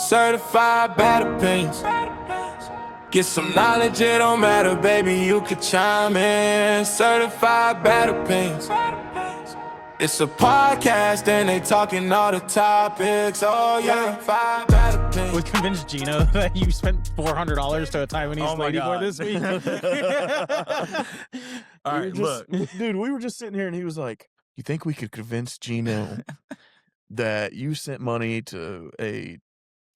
Certified bad opinions. Get some knowledge, it don't matter, baby, you could chime in. Certified bad opinions. It's a podcast and they talking all the topics. Oh yeah, five bad opinions. We convinced Gino that you spent $400 to a Taiwanese lady boy this week. All right, look. Dude, we were just sitting here and he was like, you think we could convince Gino that you sent money to a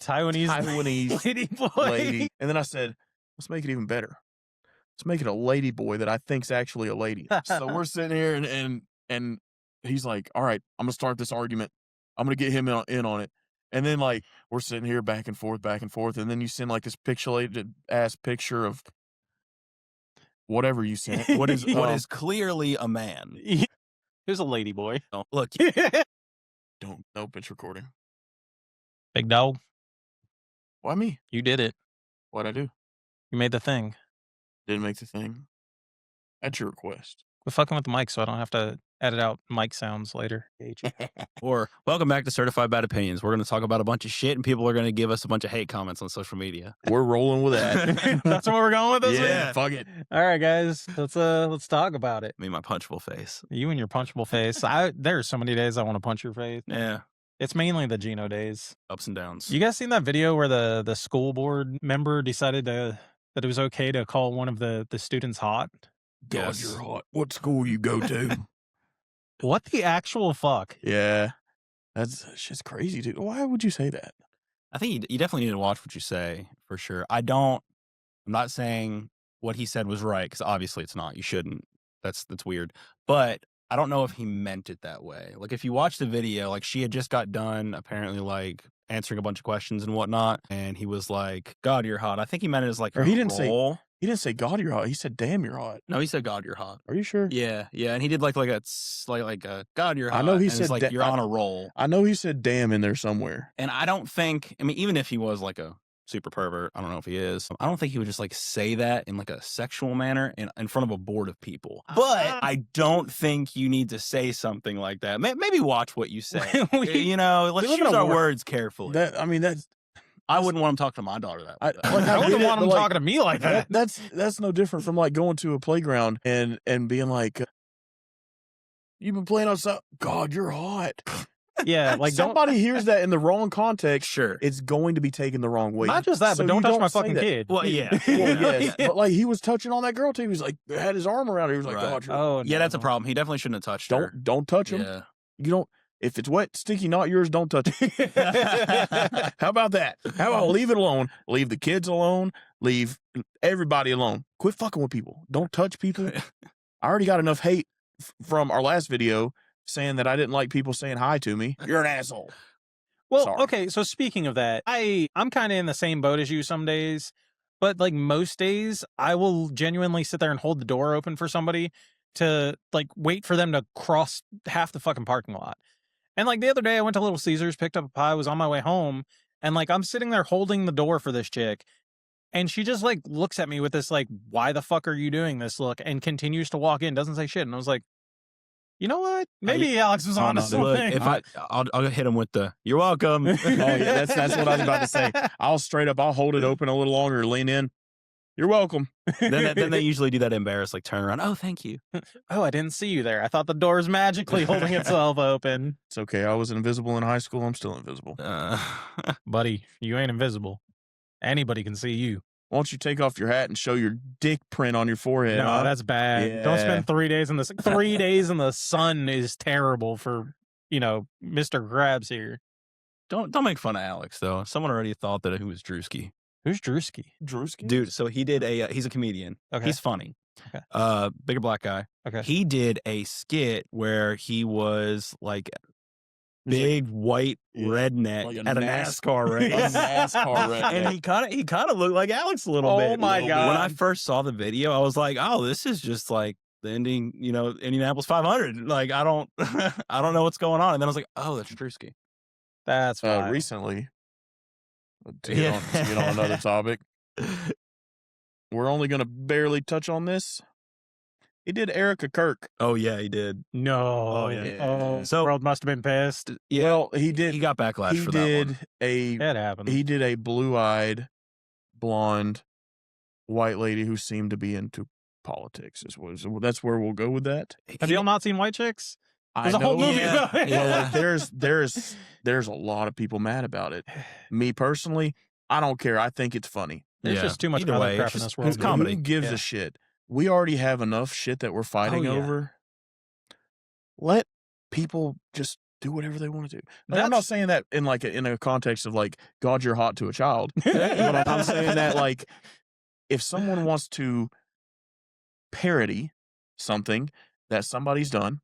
Taiwanese lady boy? lady? And then I said, let's make it even better. Let's make it a lady boy that I think's actually a lady. So we're sitting here and he's like, all right, I'm going to start this argument. I'm going to get him in on it. And then, like, we're sitting here back and forth. And then you send, like, this pixelated-ass picture of whatever you sent. What is clearly a man. Here's a lady boy. Oh, look. Nope, it's recording. Big dog. Why me? You did it. What'd I do? You made the thing. Didn't make the thing. At your request. We're fucking with the mic so I don't have to edit out mic sounds later. Or welcome back to Certified Bad Opinions. We're going to talk about a bunch of shit and people are going to give us a bunch of hate comments on social media. We're rolling with that. That's what we're going with this Yeah, week? fuck it. All right, guys. Let's talk about it. Me, my punchable face. You and your punchable face. There's so many days I want to punch your face. Yeah. It's mainly the Gino days. Ups and downs. You guys seen that video where the school board member decided that it was okay to call one of the students hot? God, you're hot. What school you go to? What the actual fuck? Yeah. That's just crazy, dude. Why would you say that? I think you definitely need to watch what you say, for sure. I'm not saying what he said was right, because obviously it's not. You shouldn't. That's weird. But I don't know if he meant it that way. Like, if you watch the video, like, she had just got done, apparently, like, answering a bunch of questions and whatnot, and he was like, God, you're hot. I think he meant it as, like, Or he didn't say- roll. He didn't say, God, you're hot. He said, damn, you're hot. No, he said, God, you're hot. Are you sure? Yeah, and he did like a God, you're hot. I know he and it's said like you're on a roll. I know he said damn in there somewhere. And I don't think, I mean, even if he was like a super pervert, I don't know if he is, I don't think he would just like say that in like a sexual manner in front of a board of people. But I don't think you need to say something like that. Maybe watch what you say. Let's We choose live in a our wor- words carefully. I wouldn't want him talking to my daughter that way. I wouldn't want him talking to me like that. That's no different from like going to a playground and being like, you've been playing outside. God, you're hot. Yeah, like somebody hears that in the wrong context. Sure. It's going to be taken the wrong way. Not just that, So but don't you touch my say fucking that. kid. Well, yeah. Well, yes, but like he was touching on that girl too. He was like had his arm around her. He was like, Right. God, you're Oh, Yeah, that's a no. problem. He definitely shouldn't have touched her. don't touch him. Yeah. You don't. If it's wet, sticky, not yours, don't touch it. How about that? How about leave it alone? Leave the kids alone. Leave everybody alone. Quit fucking with people. Don't touch people. I already got enough hate from our last video saying that I didn't like people saying hi to me. You're an asshole. Well, Sorry. okay, so speaking of that, I'm kind of in the same boat as you some days, but like most days, I will genuinely sit there and hold the door open for somebody to like wait for them to cross half the fucking parking lot. And like the other day, I went to Little Caesars, picked up a pie, was on my way home, and like I'm sitting there holding the door for this chick, and she just like looks at me with this like, why the fuck are you doing this look, and continues to walk in, doesn't say shit. And I was like, you know what? Maybe Alex was on to Look, something. if I'll hit him with the "You're welcome." Oh yeah, that's what I was about to say. I'll hold it open a little longer, lean in. You're welcome. then they usually do that embarrassed, like turn around. Oh, thank you. Oh, I didn't see you there. I thought the door was magically holding itself open. It's okay. I was invisible in high school. I'm still invisible. Buddy, you ain't invisible. Anybody can see you. Why don't you take off your hat and show your dick print on your forehead? No, huh? that's bad. Don't Yeah. spend 3 days in the 3 days in the sun is terrible for, Mr. Krabs here. Don't make fun of Alex though. Someone already thought that he was Drewski. Who's Drewski? Drewski? Dude, so he did he's a comedian. Okay. He's funny. Okay. Bigger black guy. Okay. He did a skit where he was like big white redneck like a at a NASCAR race. A NASCAR redneck. And he kind of looked like Alex a little bit. Oh my God. When I first saw the video, I was like, oh, this is just like the Indianapolis 500. Like I don't know what's going on. And then I was like, oh, that's Drewski. That's fine. Recently, to get on another topic, we're only going to barely touch on this. He did Erica Kirk. Oh yeah, he did. No. Oh, yeah. Oh, So- world must have been pissed. Yeah, Well, he did. He got backlash He for that one. did a. It happened. He did a blue-eyed, blonde, white lady who seemed to be into politics. That's where we'll go with that. Have y'all not seen White Chicks? I There's a whole know, movie yeah, about it. yeah. Well, like there's a lot of people mad about it. Me personally, I don't care. I think it's funny. There's just too much Either other way, crap it's in just- this world. it's comedy. Who gives Yeah. a shit? We already have enough shit that we're fighting yeah. over. Let people just do whatever they want to do. Like, I'm not That's- saying that in a context of like, God, you're hot to a child. But I'm saying that like, if someone wants to parody something that somebody's done,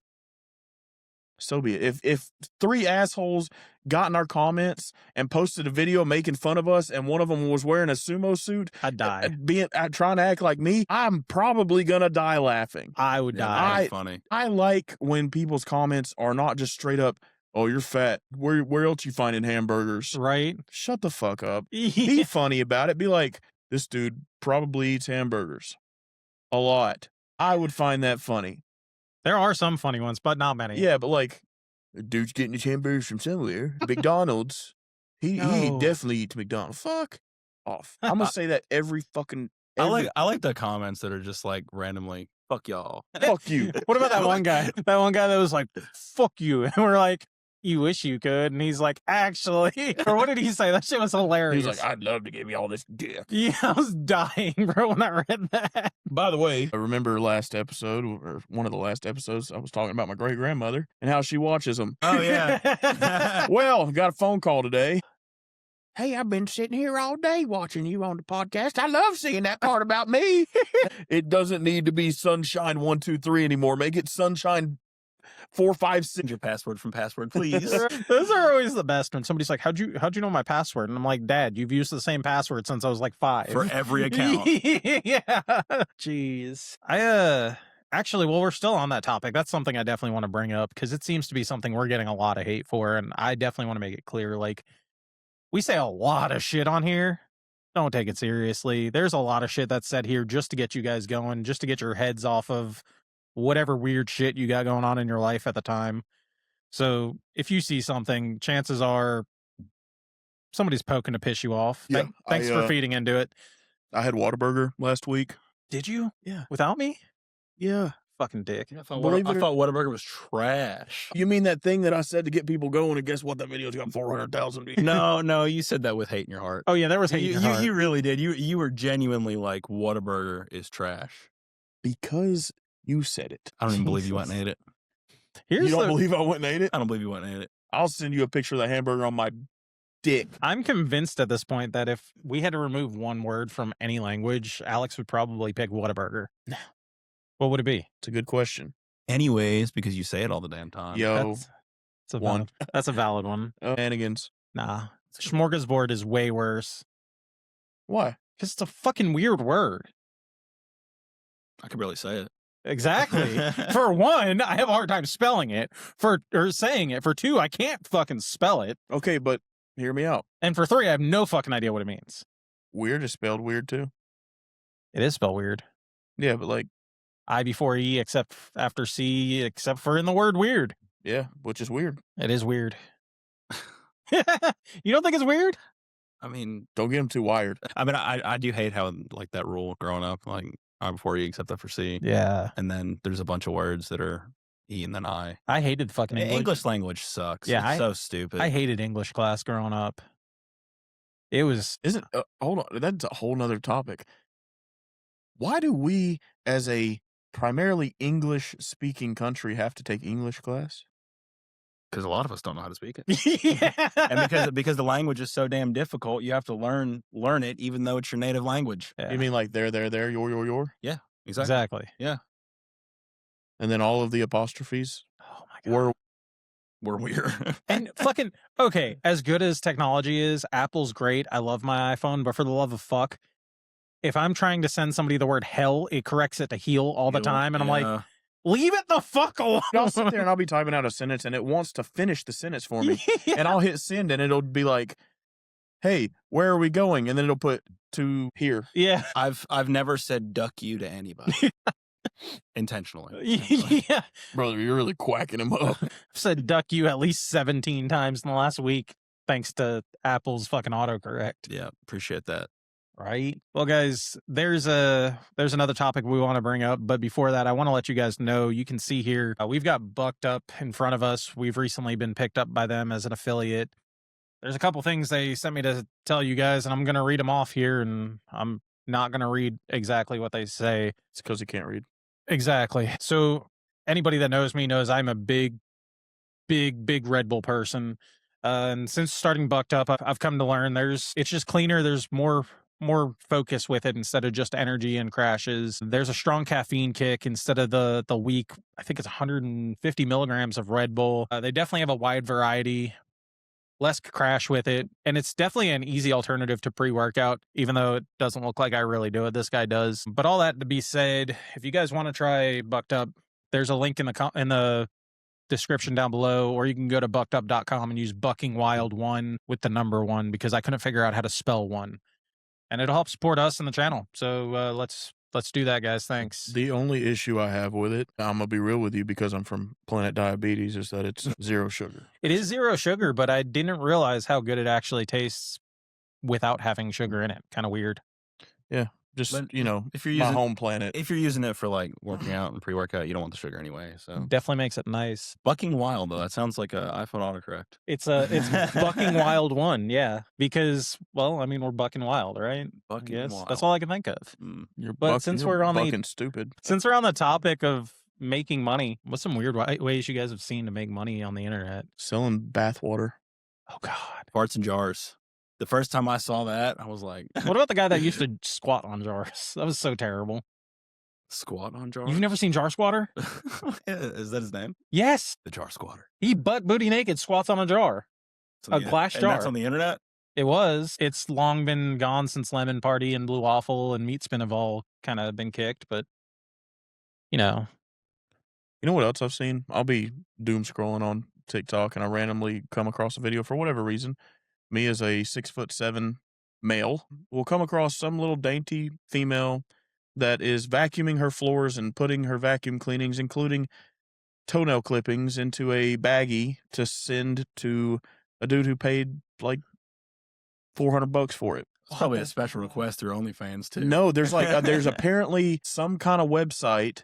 so be it. If 3 assholes got in our comments and posted a video making fun of us, and one of them was wearing a sumo suit, I'd die. trying to act like me, I'm probably gonna die laughing. I would Yeah, die. that was funny. I like when people's comments are not just straight up, "Oh, you're fat. Where else you finding hamburgers?" Right? Shut the fuck up. Be Yeah. funny about it. Be like, this dude probably eats hamburgers a lot. I would find that funny. There are some funny ones, but not many. Yeah, but like, dude's getting his hamburgers from somewhere. McDonald's. He No. definitely eats McDonald's. Fuck off. I'm gonna say that every fucking. I like the comments that are just like randomly, "Fuck y'all." Fuck you. What about that one guy? That one guy that was like, "Fuck you," and we're like, "You wish you could," and he's like, "Actually," or what did he say? That shit was hilarious. He's like, I'd love to give you all this dick. yeah, I was dying, bro, when I read that. By the way, I remember last episode, or one of the last episodes, I was talking about my great grandmother and how she watches them. Oh yeah. Well, got a phone call today. Hey, I've been sitting here all day watching you on the podcast. I love seeing that part about me. It doesn't need to be Sunshine 1, 2, 3 anymore. Make it Sunshine 4, 5, 6. Change your password from password, please. Those are always the best when somebody's like, how'd you know my password? And I'm like, Dad, you've used the same password since I was like 5. For every account. Yeah. Jeez. Actually, while we're still on that topic, that's something I definitely want to bring up because it seems to be something we're getting a lot of hate for. And I definitely want to make it clear. Like, we say a lot of shit on here. Don't take it seriously. There's a lot of shit that's said here just to get you guys going, just to get your heads off of whatever weird shit you got going on in your life at the time. So if you see something, chances are somebody's poking to piss you off. Yeah, Thanks for feeding into it. I had Whataburger last week. Did you? Yeah. Without me? Yeah. Fucking dick. I thought Believe it or- Whataburger was trash. You mean that thing that I said to get people going, and guess what? That video's got 400,000 views. No, you said that with hate in your heart. Oh yeah, there was hate in your heart. You really did. You were genuinely like, Whataburger is trash. Because you said it. I don't even believe you went and ate it. Here's You don't the- believe I went and ate it? I don't believe you went and ate it. I'll send you a picture of that hamburger on my dick. I'm convinced at this point that if we had to remove one word from any language, Alex would probably pick Whataburger. What would it be? It's a good question. Anyways, because you say it all the damn time. Yo, That's a one. That's a valid one. shenanigans. Nah. Smorgasbord is way worse. Why? Because it's a fucking weird word. I could barely say it. Exactly. For one, I have a hard time spelling it. Or saying it. For two, I can't fucking spell it. Okay, but hear me out. And for three, I have no fucking idea what it means. Weird is spelled weird too. It is spelled weird. Yeah, but like, I before E, except after C, except for in the word weird. yeah, which is weird. It is weird. You don't think it's weird? I mean, Don't get them too wired. I do hate how like that rule growing up, like I before E except after C. Yeah. And then there's a bunch of words that are E and then I. I hated fucking English. English language sucks. Yeah, It's so stupid. I hated English class growing up. It was Isn't hold on, that's a whole nother topic. Why do we, as a primarily English speaking country, have to take English class? because a lot of us don't know how to speak it. yeah. And because the language is so damn difficult, you have to learn it even though it's your native language. Yeah. You mean like there, your? Exactly. Exactly. And then all of the apostrophes Oh my god. were We're weird. And fucking okay, as good as technology is, Apple's great. I love my iPhone, but for the love of fuck, if I'm trying to send somebody the word hell, it corrects it to heal all the time, and I'm like, leave it the fuck alone. I'll sit there and I'll be typing out a sentence and it wants to finish the sentence for me. Yeah. And I'll hit send and it'll be like, hey, where are we going? And then it'll put to here. Yeah. I've never said duck you to anybody. Intentionally. Yeah. Brother, you're really quacking him up. I've said duck you at least 17 times in the last week, thanks to Apple's fucking autocorrect. Yeah, appreciate that. Right. Well, guys, there's another topic we want to bring up, but before that, I want to let you guys know, you can see here, we've got Bucked Up in front of us. We've recently been picked up by them as an affiliate. There's a couple things they sent me to tell you guys, and I'm going to read them off here, and I'm not going to read exactly what they say. It's because he can't read. Exactly. So anybody that knows me knows I'm a big Red Bull person. And since starting Bucked Up, I've come to learn it's just cleaner. There's more focus with it instead of just energy and crashes. There's a strong caffeine kick instead of the weak, I think it's 150 milligrams of Red Bull. They definitely have a wide variety, less crash with it. And it's definitely an easy alternative to pre-workout, even though it doesn't look like I really do it. This guy does. But all that to be said, if you guys want to try Bucked Up, there's a link in the description down below, or you can go to buckedup.com and use Bucking Wild 1 with the number 1, because I couldn't figure out how to spell 1. And it'll help support us in the channel. So let's do that, guys. Thanks. The only issue I have with it, I'm gonna be real with you because I'm from Planet Diabetes, is that it's 0 sugar. It is 0 sugar, but I didn't realize how good it actually tastes without having sugar in it. Kind of weird. Yeah, just But if you're using my home planet. If you're using it for like working out and pre-workout, you don't want the sugar anyway. So Definitely makes it nice. Bucking Wild, though, that sounds like an iPhone autocorrect. It's Bucking Wild 1, yeah. Because, well, I mean, we're bucking wild, right? Bucking Wild. That's all I can think of. Since we're on the topic of making money, what's some weird ways you guys have seen to make money on the internet? Selling bathwater. Oh God. Farts in jars. The first time I saw that, I was like, what about the guy that used to squat on jars? That was so terrible. Squat on jars? You've never seen Jar Squatter? Is that his name? Yes. The Jar Squatter. He butt booty naked squats on a jar. A glass jar. And that's on the internet? It was. It's long been gone since Lemon Party and Blue Waffle and Meat Spin have all kind of been kicked, but you know. You know what else I've seen? I'll be doom scrolling on TikTok and I randomly come across a video for whatever reason. Me as a 6'7" male will come across some little dainty female that is vacuuming her floors and putting her vacuum cleanings, including toenail clippings, into a baggie to send to a dude who paid like $400 for it. It's probably a special request through OnlyFans too. No, there's like there's apparently some kind of website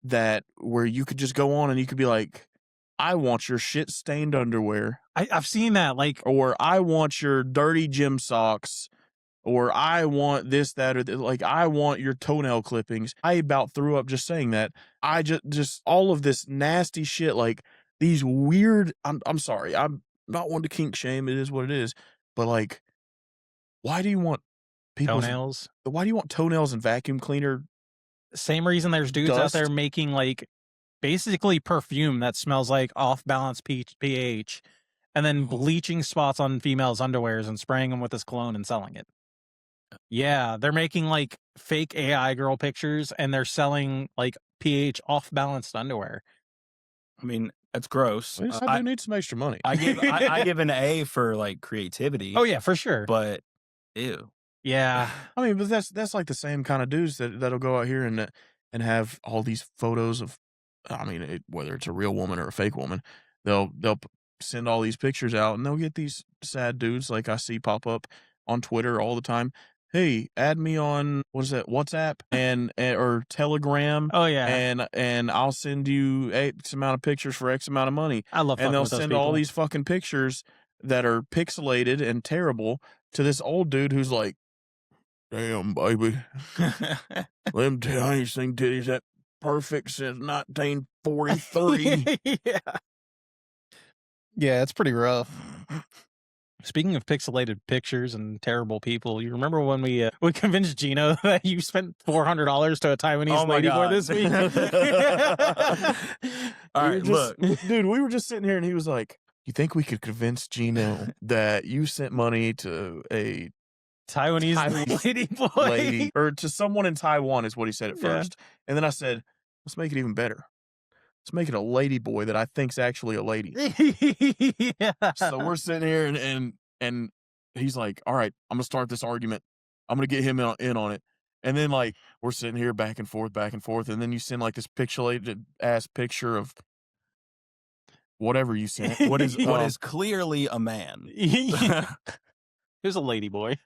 that where you could just go on and you could be like, I want your shit stained underwear. I've seen that, like, or I want your dirty gym socks, or I want this, that, or like I want your toenail clippings. I about threw up just saying that. I just all of this nasty shit, like these weird. I'm sorry, I'm not one to kink shame. It is what it is. But like, why do you want toenails? Why do you want toenails and vacuum cleaner? Same reason there's dudes out there making like basically perfume that smells like off balance pH, and then bleaching spots on females' underwears and spraying them with this cologne and selling it. Yeah, they're making like fake AI girl pictures and they're selling like pH off balanced underwear. I mean, that's gross. I do need some extra money. I give an A for like creativity. Oh yeah, for sure. But ew. Yeah. I mean, but that's like the same kind of dudes that'll go out here and have all these photos of, I mean, whether it's a real woman or a fake woman, they'll send all these pictures out and they'll get these sad dudes like I see pop up on Twitter all the time. Hey, add me on WhatsApp and or Telegram. Oh yeah, and I'll send you X amount of pictures for X amount of money. I love. And they'll send all these fucking pictures that are pixelated and terrible to this old dude who's like, "Damn, baby, them tiny thing titties that perfect since 1943." Yeah, it's pretty rough. Speaking of pixelated pictures and terrible people, you remember when we convinced Gino that you spent $400 to a Taiwanese lady for this week? All right, look, dude, we were just sitting here and he was like, "You think we could convince Gino that you sent money to a Taiwanese lady or to someone in Taiwan," is what he said at first. And then I said, "Let's make it even better. Let's make it a lady boy that I think's actually a lady." Yeah. So we're sitting here and he's like, "All right, I'm gonna start this argument. I'm gonna get him in on it." And then like we're sitting here back and forth, and then you send like this pixelated ass picture of whatever you sent. What is clearly a man. Who's a lady boy?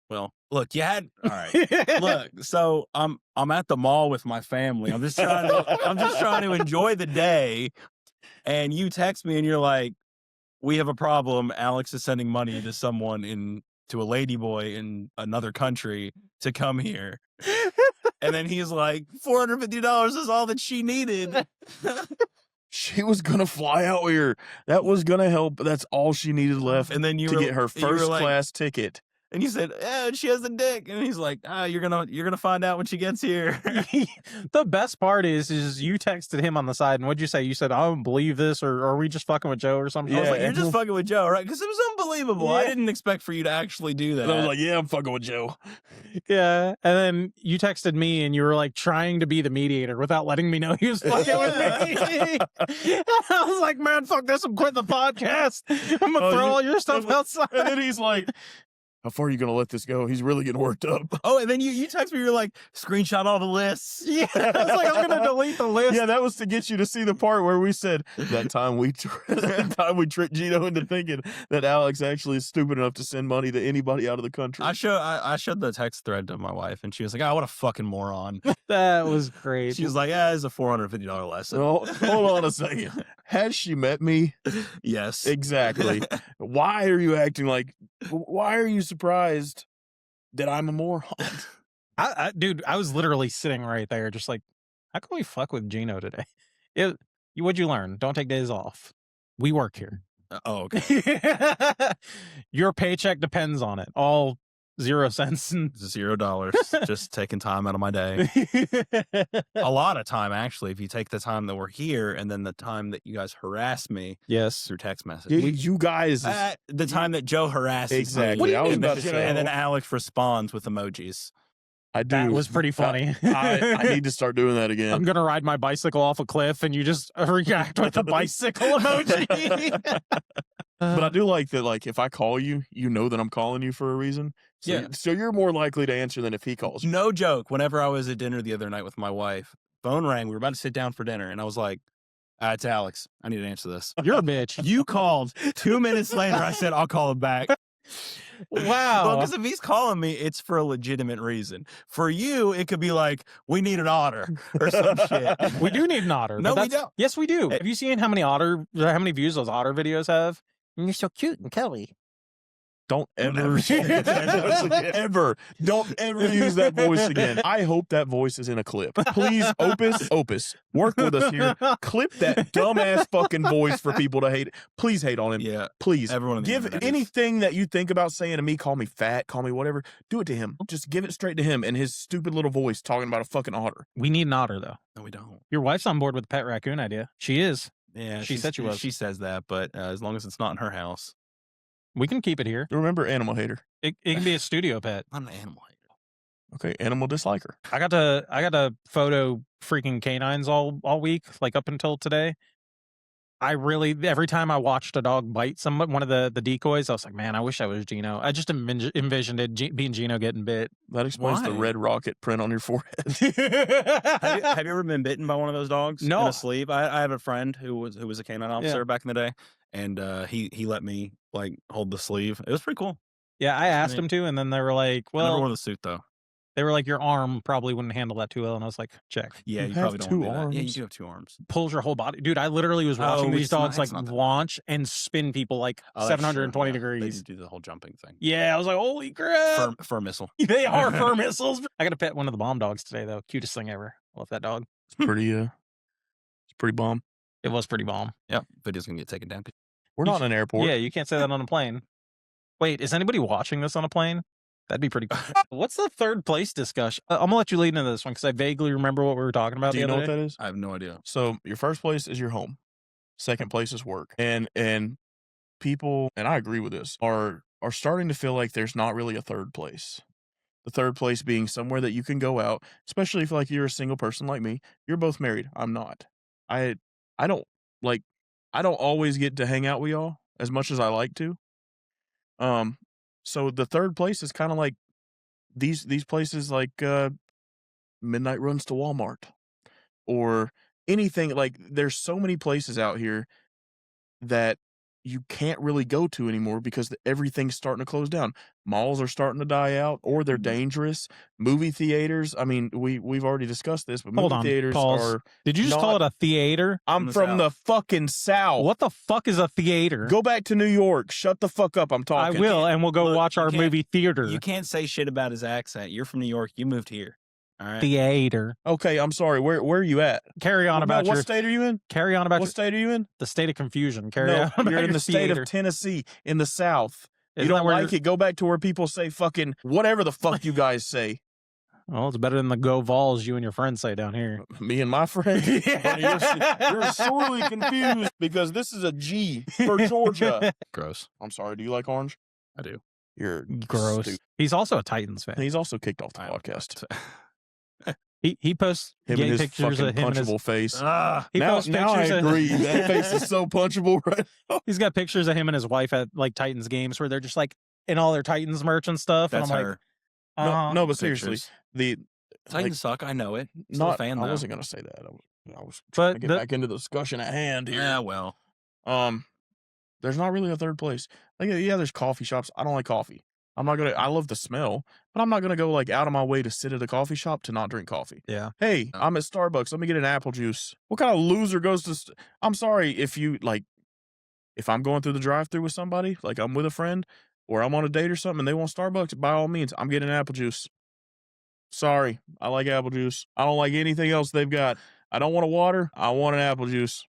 Well, look, you had all right. Look, so I'm at the mall with my family. I'm just trying to enjoy the day. And you text me and you're like, we have a problem. Alex is sending money to someone to a lady boy in another country to come here. And then he's like, $450 is all that she needed. She was gonna fly out here. That was gonna help. That's all she needed left. And then to get her first class ticket. And you said, she has a dick. And he's like, you're gonna find out when she gets here. The best part is you texted him on the side, and what'd you say? You said, I don't believe this, or are we just fucking with Joe or something? I was like, you're just fucking with Joe, right? Because it was unbelievable. Yeah. I didn't expect for you to actually do that. And I was like, yeah, I'm fucking with Joe. Yeah. And then you texted me and you were like trying to be the mediator without letting me know he was fucking with me. I was like, man, fuck this. I'm quitting the podcast. I'm going to throw all your stuff outside. And then he's like, how far are you going to let this go? He's really getting worked up. Oh, and then you text me, you're like, screenshot all the lists. Yeah. I was like, I'm going to delete the list. Yeah, that was to get you to see the part where we said that time we tricked Gino into thinking that Alex actually is stupid enough to send money to anybody out of the country. I showed the text thread to my wife, and she was like, what a fucking moron. That was great. She was like, it's a $450 lesson. Well, hold on a second. Has she met me? Yes. Exactly. Why are you acting like, why are you surprised that I'm a moron? Dude, I was literally sitting right there just like, how can we fuck with Gino today? What'd you learn? Don't take days off. We work here. Oh, okay. Your paycheck depends on it. All 0 cents and $0. Just taking time out of my day. A lot of time, actually, if you take the time that we're here and then the time that you guys harass me. Yes. Through text message. You guys. The time that Joe harasses exactly. me. I was about to say. And then Alex responds with emojis. I do. That was pretty funny. I need to start doing that again. I'm going to ride my bicycle off a cliff and you just react with a bicycle emoji. But I do like that, like, if I call you, you know that I'm calling you for a reason. So, Yeah. So you're more likely to answer than if he calls you. No joke. Whenever I was at dinner the other night with my wife, phone rang. We were about to sit down for dinner. And I was like, it's Alex. I need to answer this. You're a bitch. You called. 2 minutes later, I said, I'll call him back. Wow. Well, because if he's calling me, it's for a legitimate reason. For you, it could be like, we need an otter or some shit. We do need an otter. No, we don't. Yes, we do. Have you seen how many views those otter videos have? And you're so cute and Kelly. Don't ever ever. Don't ever use that voice again. I hope that voice is in a clip. Please, Opus, work with us here. Clip that dumbass fucking voice for people to hate. Please hate on him. Yeah. Please. Everyone give anything that you think about saying to me, call me fat, call me whatever, do it to him. Just give it straight to him and his stupid little voice talking about a fucking otter. We need an otter, though. No, we don't. Your wife's on board with the pet raccoon idea. She is. Yeah, she said she was. She says that, but as long as it's not in her house. We can keep it here. Remember, animal hater. It can be a studio pet. I'm an animal hater. Okay, animal disliker. I got to photo freaking canines all week, like up until today. I really, every time I watched a dog bite one of the decoys, I was like, man, I wish I was Gino. I just envisioned it being Gino getting bit. That explains the red rocket print on your forehead. Have you ever been bitten by one of those dogs? No. In a sleeve? I have a friend who was a canine officer back in the day, and he let me like hold the sleeve. It was pretty cool. Yeah, I asked him to, and then they were like, I never well, wore the suit though. they were like, your arm probably wouldn't handle that too well. And I was like, check. Yeah, you have probably don't two want to do that. Yeah, you arms. do have 2 arms. Pulls your whole body. Dude, I literally was watching these dogs like not that launch and spin people like Oh, that's 720 true. Yeah, degrees. They do the whole jumping thing. Yeah, I was like, holy crap. Fur missile. They are fur missiles. I got to pet one of the bomb dogs today, though. Cutest thing ever. Love that dog. It's pretty bomb. It was pretty bomb. Yep. Video's gonna get taken down. We're not in an airport. Yeah, you can't say that on a plane. Wait, is anybody watching this on a plane? That'd be pretty cool. What's the third place discussion? I'm going to let you lead into this one because I vaguely remember what we were talking about Do the you know other what day. that is? I have no idea. So your first place is your home. Second place is work. And people, and I agree with this, are starting to feel like there's not really a third place. The third place being somewhere that you can go out, especially if like you're a single person like me. You're both married. I'm not. I don't always get to hang out with y'all as much as I like to. So the third place is kind of like these places like midnight runs to Walmart or anything like there's so many places out here that you can't really go to anymore because everything's starting to close down. Malls are starting to die out, or they're dangerous. Movie theaters. I mean, we've already discussed this, but Hold movie on, theaters pause. are. Did you just call it a theater? I'm from the fucking South. What the fuck is a theater? Go back to New York. Shut the fuck up. I'm I talking. will, and we'll go Look, watch you our can't- movie theater. You can't say shit about his accent. You're from New York. You moved here. All right. Theater. Okay, I'm sorry. Where are you at? Carry on about what your. state are you in? Carry on about What state are you in? the state of confusion. Carry No, on. About you're in your the state theater. of Tennessee in the South. You Isn't that don't where like it? Go back to where people say fucking whatever the fuck you guys say. Well, it's better than the "Go Vols" you and your friends say down here. Me and my friend. You're sorely confused because this is a G for Georgia. Gross. I'm sorry. Do you like orange? I do. You're Gross. stupid. He's also a Titans fan. He's also kicked off the I am podcast. He posts Him gay and his pictures fucking of him and his. punchable face. He now posts now I pictures of- agree. That face is so punchable right now. He's got pictures of him and his wife at like Titans games where they're just like in all their Titans merch and stuff. That's and I'm her. like, No, but seriously, Pictures. the Titans like, suck. I know it. Still a fan, I though. wasn't gonna say that. I was trying to but get back into the discussion at hand here. Yeah, well. There's not really a third place. Like, yeah, there's coffee shops. I don't like coffee. I love the smell, but I'm not gonna go like out of my way to sit at a coffee shop to not drink coffee. yeah. Hey, I'm at Starbucks. Let me get an apple juice. What kind of loser goes to? I'm sorry if you like. If I'm going through the drive-thru with somebody, like I'm with a friend, or I'm on a date or something, and they want Starbucks, by all means, I'm getting apple juice. Sorry, I like apple juice. I don't like anything else they've got. I don't want a water. I want an apple juice.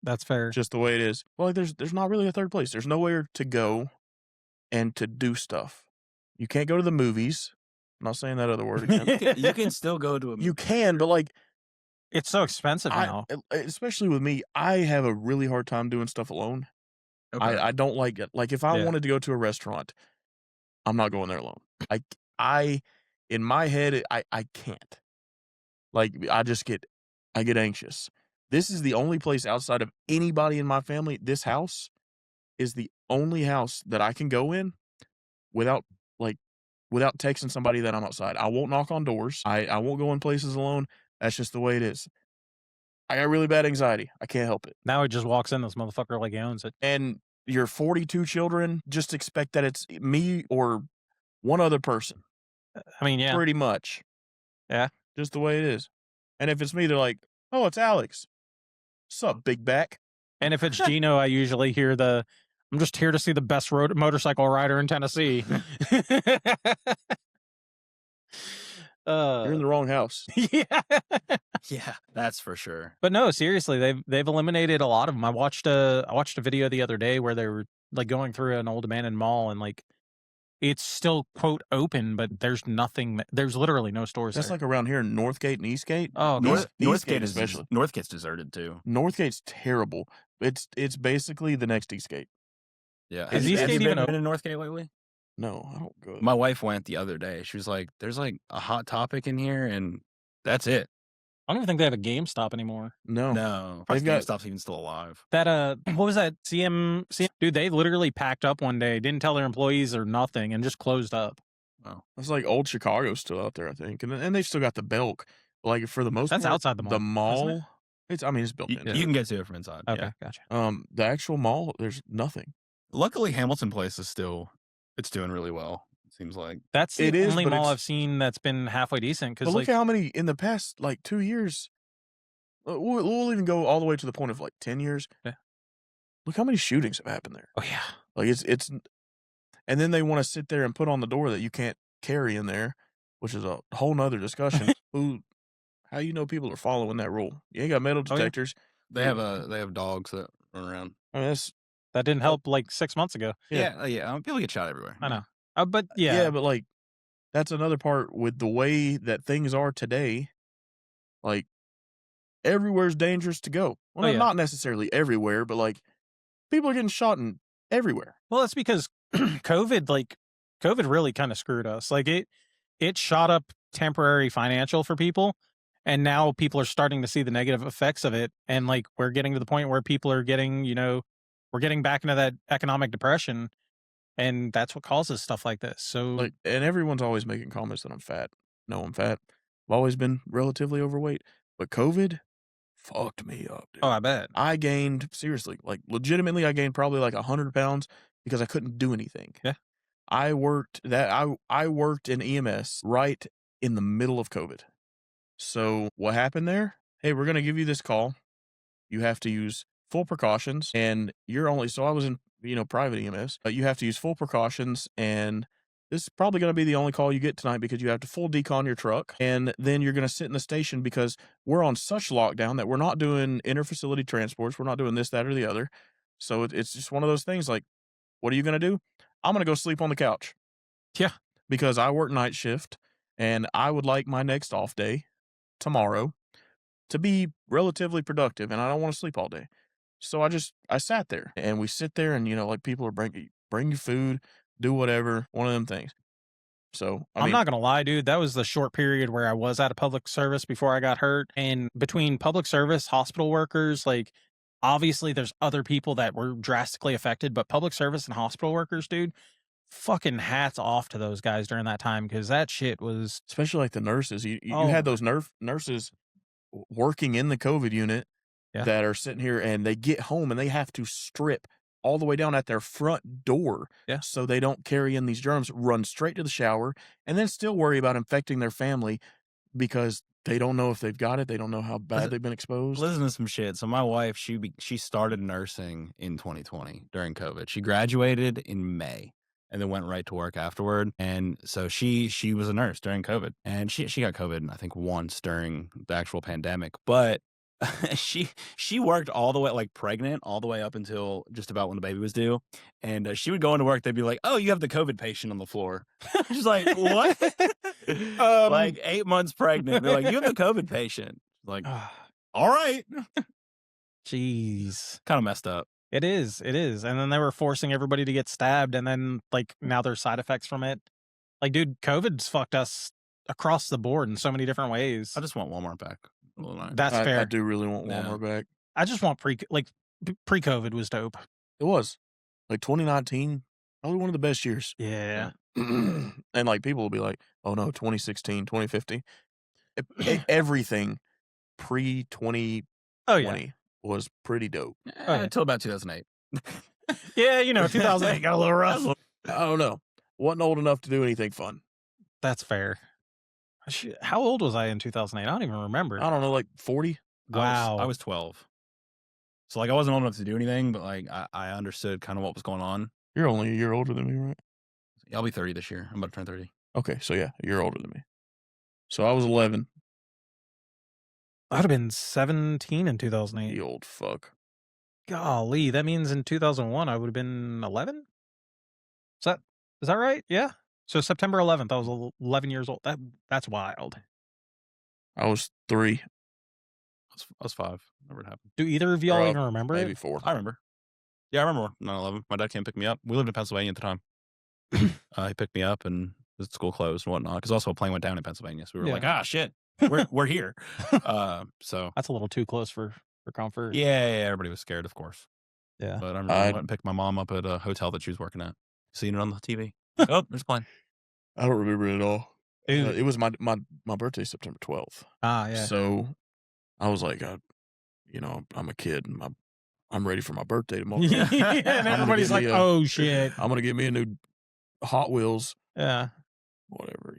That's fair. Just the way it is. Well, like there's not really a third place. There's nowhere to go and to do stuff. You can't go to the movies. I'm not saying that other word again. You can still go to a You can, but like It's so expensive now. especially with me, I have a really hard time doing stuff alone. Okay. I don't like it. Like if I Yeah. wanted to go to a restaurant, I'm not going there alone. I in my head I can't. Like I get anxious. This is the only place outside of anybody in my family. This house is the only house that I can go in without texting somebody that I'm outside. I won't knock on doors. I won't go in places alone. That's just the way it is. I got really bad anxiety. I can't help it. Now he just walks in, this motherfucker like he owns it. And your 42 children, just expect that it's me or one other person. I mean, yeah. Pretty much. Yeah. Just the way it is. And if it's me, they're like, oh, it's Alex. What's up, big back? And if it's Gino, I usually hear I'm just here to see the best motorcycle rider in Tennessee. You're in the wrong house. Yeah. Yeah, that's for sure. But no, seriously, they've eliminated a lot of them. I watched a video the other day where they were like going through an old abandoned mall and like it's still quote open, but there's nothing. There's literally no stores. That's there. like around here in Northgate and Eastgate. Oh, Northgate is especially. Northgate's deserted too. Northgate's terrible. It's basically the next Eastgate. Yeah. Is have Eastgate you even been in Northgate lately? No, I don't go. My wife went the other day. She was like, "There's like a Hot Topic in here, and that's it." I don't even think they have a GameStop anymore. No. No, They've got- GameStop's even still alive. That what was that? CM dude, they literally packed up one day, didn't tell their employees or nothing, and just closed up. It's like old Chicago's still out there, I think, and they've still got the Belk. Like for the most That's part, outside the mall, The isn't mall, it? it's built You, in. you can get to it from inside. Okay, Yeah. gotcha. The actual mall, there's nothing. Luckily, Hamilton Place is still it's doing really well. It seems like That's the It is, only but mall it's- I've seen that's been halfway decent. But Because look like, at how many in the past like 2 years. We'll even go all the way to the point of like 10 years. Yeah. Look how many shootings have happened there. oh yeah, Like it's, and then they want to sit there and put on the door that you can't carry in there, which is a whole nother discussion. How you know people are following that rule? You ain't got metal Oh, yeah. detectors. they have dogs that run around. I mean, that's that didn't help like 6 months ago. Yeah. Yeah. People get shot everywhere. I know, but yeah, but like that's another part with the way that things are today. Like everywhere's dangerous to go. Well, Oh, yeah. not necessarily everywhere, but like people are getting shot in everywhere. Well, that's because COVID really kind of screwed us. Like it shot up temporary financial for people, and now people are starting to see the negative effects of it. And like we're getting to the point where people are getting, we're getting back into that economic depression. And that's what causes stuff like this. So Like, and everyone's always making comments that I'm fat. No, I'm fat. I've always been relatively overweight, but COVID fucked me up, dude. oh, I bet. I gained, seriously, like legitimately, I gained probably like 100 pounds because I couldn't do anything. Yeah. I worked in EMS right in the middle of COVID. So what happened there? Hey, we're gonna give you this call. You have to use full precautions, and so I was in, private EMS. You have to use full precautions, and this is probably going to be the only call you get tonight because you have to full decon your truck, and then you're going to sit in the station because we're on such lockdown that we're not doing interfacility transports. We're not doing this, that, or the other. So it's just one of those things like, what are you going to do? I'm going to go sleep on the couch. Yeah. Because I work night shift, and I would like my next off day tomorrow to be relatively productive, and I don't want to sleep all day. So I sat there, and we sit there, and like people are bring you food, do whatever, one of them things. So I'm not gonna lie, dude. That was the short period where I was out of public service before I got hurt. And between public service, hospital workers, like obviously there's other people that were drastically affected, but public service and hospital workers, dude, fucking hats off to those guys during that time because that shit was especially like the nurses. You Oh had my- those nurses working in the COVID unit Yeah. that are sitting here, and they get home and they have to strip all the way down at their front door, Yeah. so they don't carry in these germs, run straight to the shower, and then still worry about infecting their family because they don't know if they've got it. They don't know how bad they've been exposed. Listen to some shit. So my wife, she started nursing in 2020 during COVID. She graduated in May and then went right to work afterward. And so she was a nurse during COVID, and she got COVID, I think, once during the actual pandemic. But she worked all the way, like pregnant, all the way up until just about when the baby was due. And she would go into work. They'd be like, "Oh, you have the COVID patient on the floor." She's like, "What?" Like 8 months pregnant. They're like, "You have the COVID patient." Like, all right. Jeez. Kind of messed up. It is. And then they were forcing everybody to get stabbed, and then like now there's side effects from it. Like, dude, COVID's fucked us across the board in so many different ways. I just want Walmart back. That's fair. I do really want Yeah. Walmart back. I just want pre-COVID was dope. It was like 2019, probably one of the best years. Yeah. And like people will be like, "Oh no, 2016, 2015." Everything pre 2020 Oh yeah. was pretty dope. Oh, yeah. Until about 2008. Yeah, 2008 got a little rough. I don't know. Wasn't old enough to do anything fun. That's fair. How old was I in 2008? I don't even remember. I don't know, like 40. Wow. I was 12. So like I wasn't old enough to do anything, but like I understood kind of what was going on. You're only a year older than me, right? I'll be 30 this year. I'm about to turn 30. Okay, so yeah, you're older than me. So I was 11. I would have been 17 in 2008. You old fuck. Golly, that means in 2001 I would have been 11? Is that right? Yeah. So September 11th, I was 11 years old. That's wild. I was 3. I was 5. Never happened. Do either of y'all Or, even remember maybe it? 4. I remember. Yeah, I remember 9/11. My dad came pick me up. We lived in Pennsylvania at the time. He picked me up, and the school closed and whatnot. Because also a plane went down in Pennsylvania, so we were Yeah. like, "Ah, shit, we're here." So That's a little too close for comfort. yeah, everybody was scared, of course. Yeah. But I remember I went and picked my mom up at a hotel that she was working at. Seeing it on the TV. Oh, there's a plane. I don't remember it at all. Dude. It was my birthday, September 12th. Yeah. So I was like, I'm a kid, and I'm ready for my birthday tomorrow. Yeah, and everybody's like, "Oh shit." I'm gonna get me a new Hot Wheels, Yeah. whatever,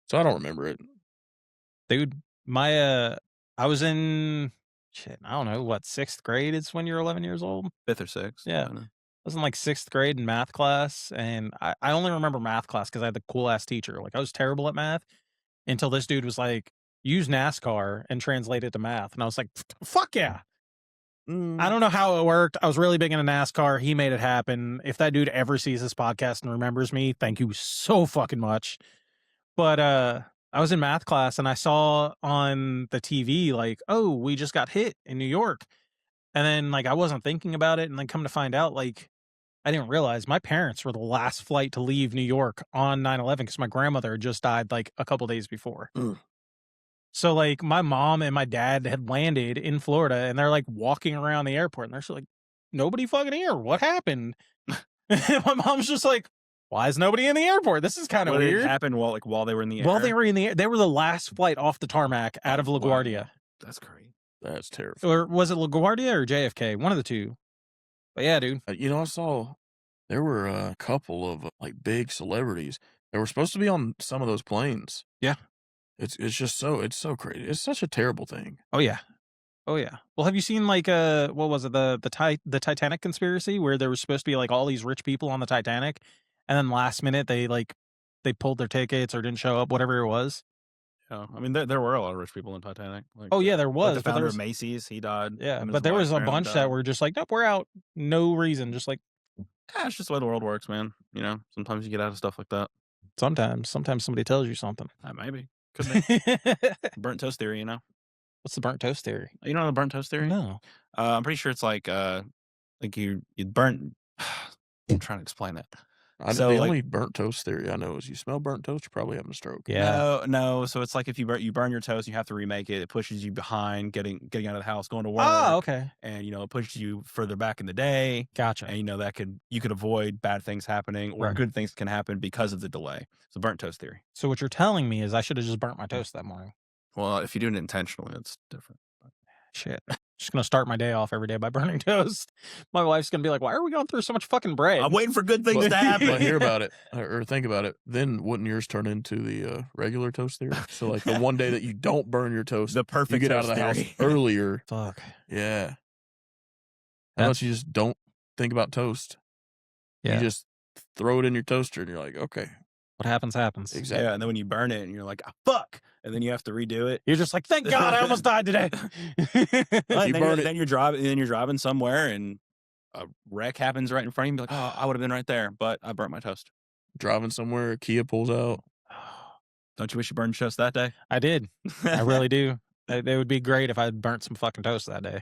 So I don't remember it. Dude, I was in I don't know, what, 6th grade is when you're 11 years old? 5th or 6th. Yeah. I was in like 6th grade in math class, and I only remember math class because I had the cool ass teacher. Like I was terrible at math until this dude was like, "Use NASCAR and translate it to math," and I was like, "Fuck yeah!" I don't know how it worked. I was really big into NASCAR. He made it happen. If that dude ever sees this podcast and remembers me, thank you so fucking much. But I was in math class and I saw on the TV like, "Oh, we just got hit in New York." And then like I wasn't thinking about it, and then come to find out, like I didn't realize my parents were the last flight to leave New York on 9/11 because my grandmother had just died like a couple days before. So like my mom and my dad had landed in Florida, and they're like walking around the airport, and they're just like, "Nobody fucking here. What happened?" My mom's just like, why is nobody in the airport? This is kind of What weird. It happened while they were in the air. While they were in the air, they were the last flight off the tarmac out of LaGuardia. Wow. That's crazy. That's terrible. Or was it LaGuardia or JFK? One of the two. But yeah, dude. I saw there were a couple of like big celebrities that were supposed to be on some of those planes. Yeah. It's so crazy. It's such a terrible thing. Oh yeah. Oh yeah. Well, have you seen like what was it, the Titanic conspiracy, where there was supposed to be like all these rich people on the Titanic, and then last minute they pulled their tickets or didn't show up, whatever it was. Yeah, I mean there were a lot of rich people in Titanic. Like, Oh yeah, there was. the but founder there was, of Macy's, he died. yeah, Him and but his there wife was a apparently bunch died. that were just like, nope, we're out, no reason, just like It's just the way the world works, man. Sometimes you get out of stuff like that. sometimes somebody tells you something. Maybe could be burnt toast theory. What's the burnt toast theory? You know the burnt toast theory? No. I'm pretty sure it's like you burnt. I'm trying to explain it. The only burnt toast theory I know is you smell burnt toast, you're probably having a stroke. Yeah. No. So it's like if you burn your toast, you have to remake it. It pushes you behind getting out of the house, going to work. Oh, okay. And it pushes you further back in the day. Gotcha. And you could avoid bad things happening, or Right. good things can happen because of the delay. It's a burnt toast theory. So what you're telling me is I should have just burnt my toast that morning. Well, if you do it intentionally, it's different. Shit. Just gonna start my day off every day by burning toast. My wife's gonna be like, why are we going through so much fucking bread? I'm waiting for good things to happen. But hear about it or think about it. Then wouldn't yours turn into the regular toast theory? So like the one day that you don't burn your toast, The perfect you get out of toast the house theory. earlier. Fuck. Yeah. How about you just don't think about toast? Yeah. You just throw it in your toaster and you're like, okay. What happens, happens. Exactly. Yeah, and then when you burn it and you're like, fuck, and then you have to redo it. You're just like, thank God I almost died today. Well, You and burn it. then you're driving somewhere and a wreck happens right in front of you. You're like, oh, I would have been right there, but I burnt my toast. Driving somewhere, Kia pulls out. Don't you wish you burned your toast that day? I did. I really do. It would be great if I had burnt some fucking toast that day.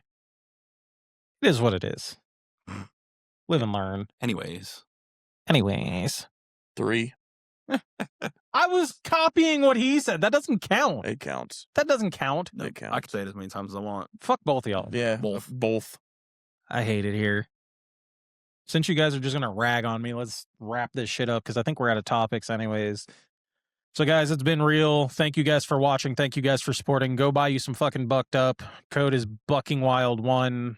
It is what it is. Live and learn. Anyways. 3. I was copying what he said. That doesn't count. It counts. That doesn't count. No, It counts. I can say it as many times as I want. Fuck both of y'all. Yeah, both. I hate it here. Since you guys are just going to rag on me, let's wrap this shit up because I think we're out of topics anyways. So, guys, it's been real. Thank you guys for watching. Thank you guys for supporting. Go buy you some fucking Bucked Up. Code is BuckingWild1,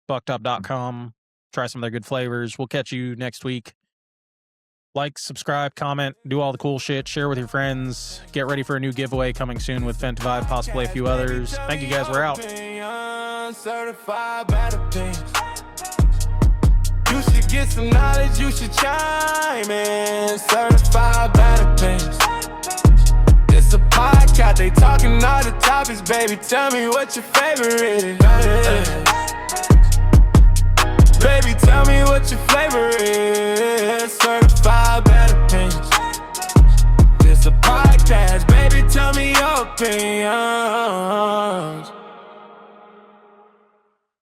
buckedup.com. Try some of their good flavors. We'll catch you next week. Like, subscribe, comment, do all the cool shit. Share with your friends. Get ready for a new giveaway coming soon with Fent Vibe, possibly a few others. Thank you guys. We're out. Certified bad opinions. You should get some knowledge, you should chime in. Certified bad opinions. It's a podcast, they talking all the topics, baby. Tell me what your favorite is. Baby, tell me what your flavor is. Certified bad opinions. It's a podcast, baby. Tell me your opinion.